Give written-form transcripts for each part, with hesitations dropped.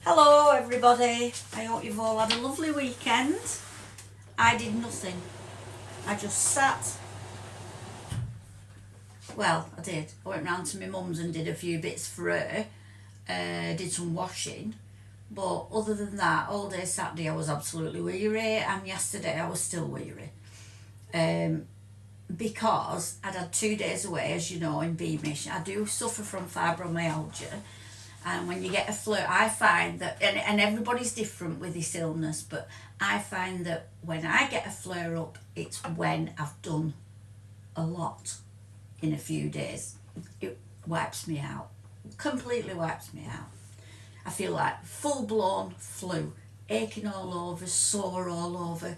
Hello everybody, I hope you've all had a lovely weekend. I did nothing. I just sat, well I did, I went round to my mum's and did a few bits for her, did some washing, but other than that, all day Saturday I was absolutely weary, and yesterday I was still weary. Because I'd had 2 days away, as you know, in Beamish. I do suffer from fibromyalgia, and when you get a flu, I find that, and everybody's different with this illness, but I find that when I get a flare up, it's when I've done a lot in a few days. It wipes me out, completely wipes me out. I feel like full blown flu, aching all over, sore all over.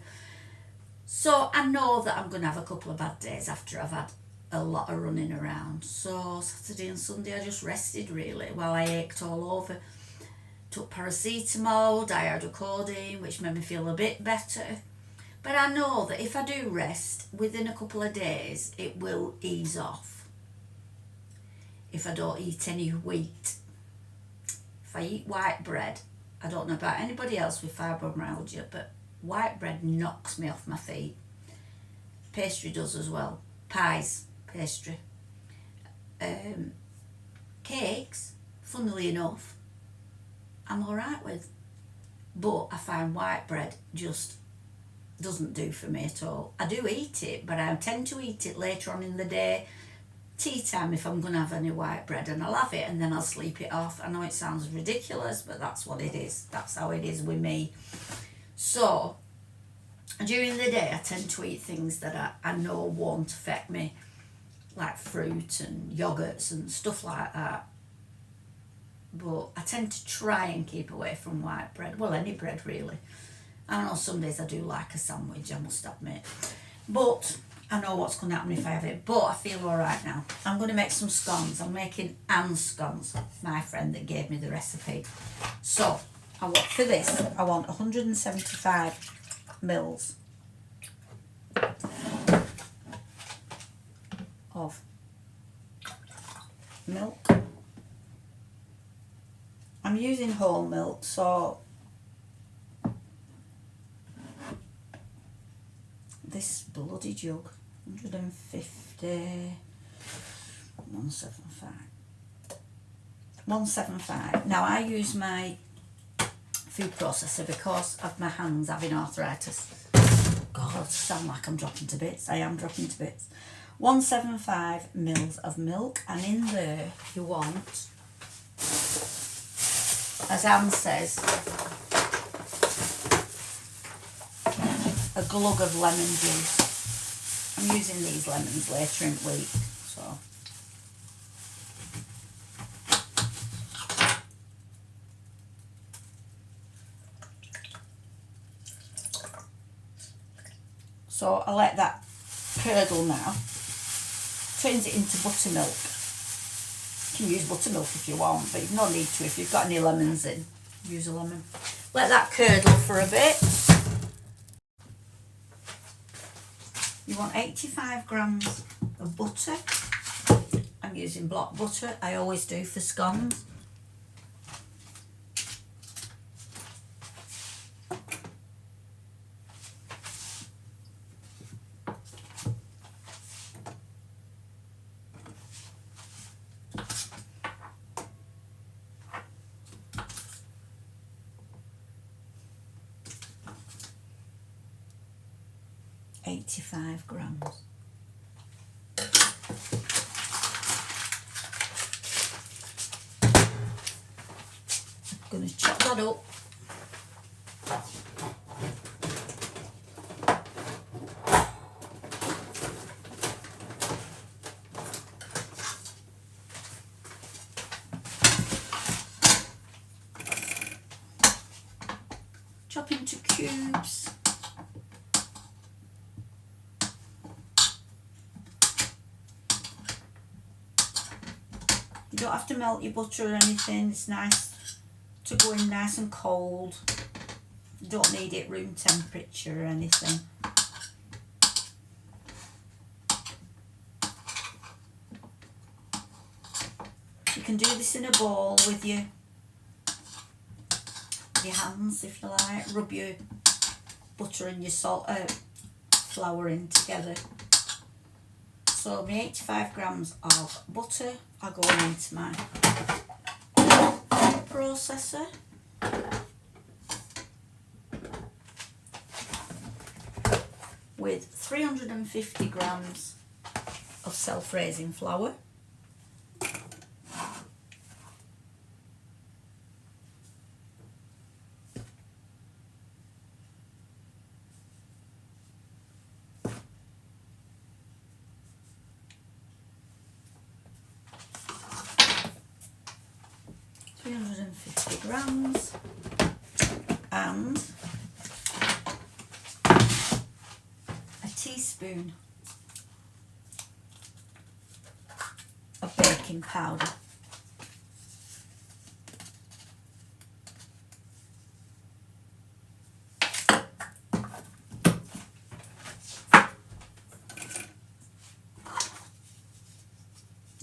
So I know that I'm going to have a couple of bad days after I've had a lot of running around. So Saturday and Sunday I just rested really while I ached all over. Took paracetamol, diodocodine, which made me feel a bit better. But I know that if I do rest, within a couple of days it will ease off. If I don't eat any wheat. If I eat white bread, I don't know about anybody else with fibromyalgia, but white bread knocks me off my feet. Pastry does as well. Pies, pastry. Cakes, funnily enough, I'm alright with. But I find white bread just doesn't do for me at all. I do eat it, but I tend to eat it later on in the day. Tea time if I'm going to have any white bread, and I'll have it and then I'll sleep it off. I know it sounds ridiculous, but that's what it is. That's how it is with me. So during the day I tend to eat things that I know won't affect me, like fruit and yogurts and stuff like that. But I tend to try and keep away from white bread. Well, any bread really. I know some days I do like a sandwich, I must admit. But I know what's going to happen if I have it. But I feel alright now. I'm going to make some scones. I'm making Anne's scones, my friend that gave me the recipe. So for this, I want 175 mils of milk. I'm using whole milk, so this bloody jug, 175. Now I use my food processor because of my hands having arthritis. God, I sound like I'm dropping to bits. I am dropping to bits. 175 mils of milk, and in there you want, as Anne says, a glug of lemon juice. I'm using these lemons later in the week, so. So I let that curdle now. Turns it into buttermilk. You can use buttermilk if you want, but you've no need to. If you've got any lemons in, use a lemon. Let that curdle for a bit. You want 85 grams of butter. I'm using block butter. I always do for scones. .85 grams. I'm going to chop that up. Chop into cubes. You don't have to melt your butter or anything. It's nice to go in nice and cold. You don't need it room temperature or anything. You can do this in a bowl with your with your hands if you like. Rub your butter and your flour in together. So my 85 grams of butter are going into my processor. With 350 grams of self-raising flour. Grams and a teaspoon of baking powder.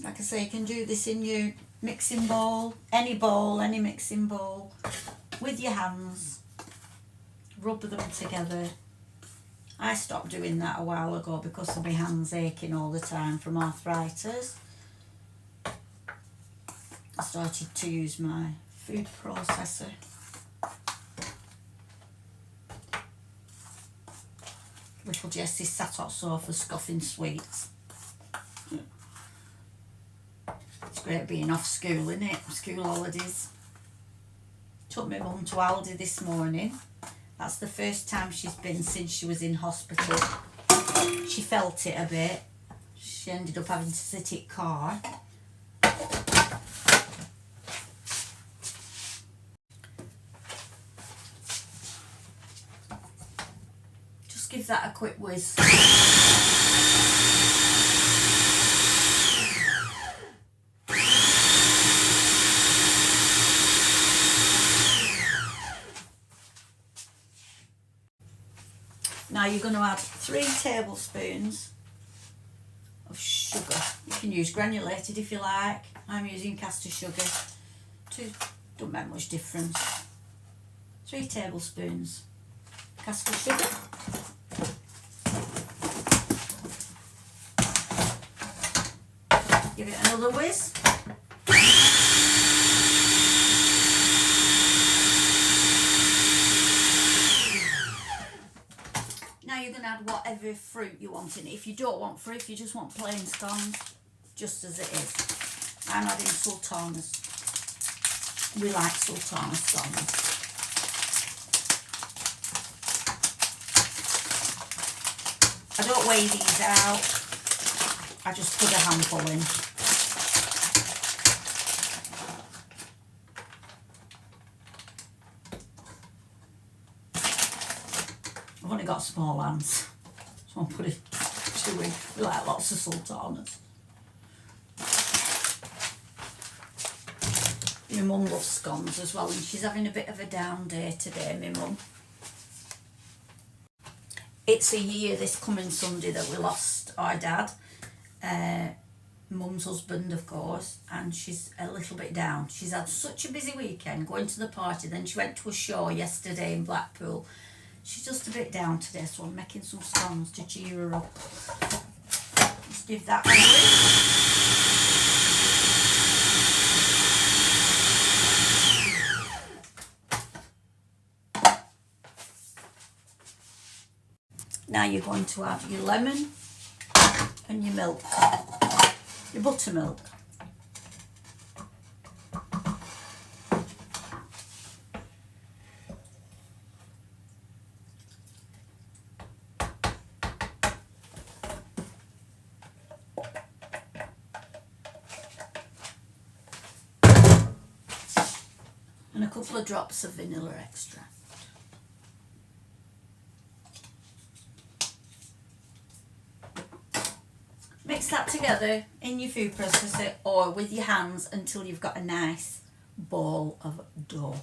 Like I say, you can do this in your mixing bowl, any mixing bowl, with your hands. Rub them together. I stopped doing that a while ago because of my hands aching all the time from arthritis. I started to use my food processor. Little Jessie sat on the sofa scoffing sweets. It's great being off school, isn't it? School holidays. Took my mum to Aldi this morning. That's the first time she's been since she was in hospital. She felt it a bit. She ended up having to sit in car. Just give that a quick whiz. Now you're going to add 3 tablespoons of sugar. You can use granulated if you like. I'm using caster sugar. Don't make much difference. 3 tablespoons caster sugar. Give it another whiz. Now you're going to add whatever fruit you want in it. If you don't want fruit, if you just want plain scones, just as it is. I'm adding sultanas. We like sultana scones. I don't weigh these out. I just put a handful in. I've only got small hands, so I'll put it 2 in. We like lots of sultanas. My mum loves scones as well, and she's having a bit of a down day today, my mum. It's a year this coming Sunday that we lost our dad, mum's husband of course, and she's a little bit down. She's had such a busy weekend going to the party, then she went to a show yesterday in Blackpool. She's just a bit down today, so I'm making some scones to cheer her up. Just give that a whiz. Now you're going to add your lemon and your milk, your buttermilk. And a couple of drops of vanilla extract. Mix that together in your food processor or with your hands until you've got a nice ball of dough.